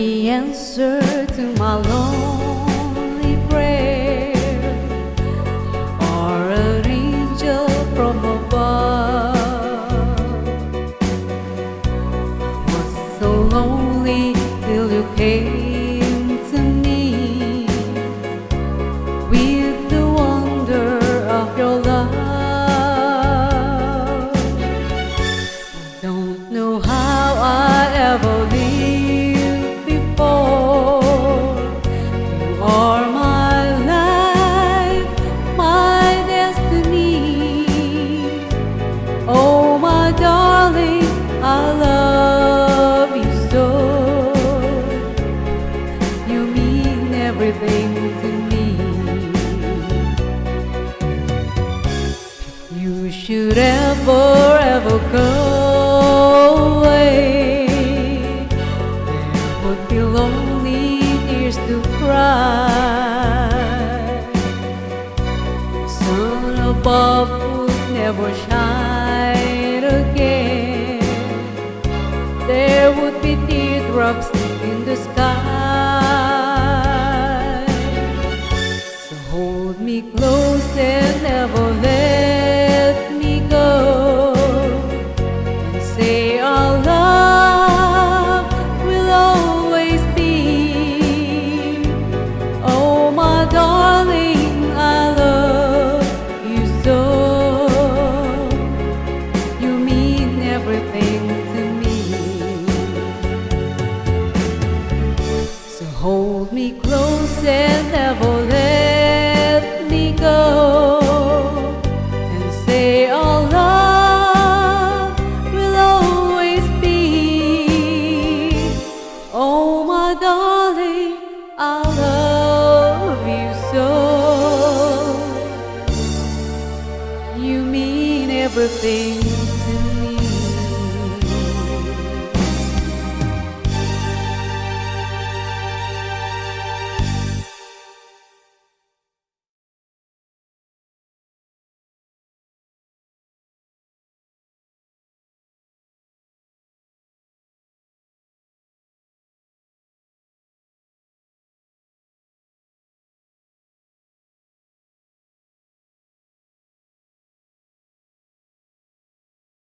the answer to my lonely prayer. You are an angel from above. I was so lonely till you came to me with the wonder of your love. I don't know how I ever lived before. You are my life, my destiny. Oh, my darling, I love you so. You mean everything to me. If you should ever go away, there would be lonely tears to cry. The sun above would never shine again. There would be teardrops in the sky. So hold me close and never let me go, and say our love will always be. Oh, my darling, I love you so. You mean everything to me. So hold me close and never let me go, and say our love will always be. Oh, my darling, I love you so. You mean everything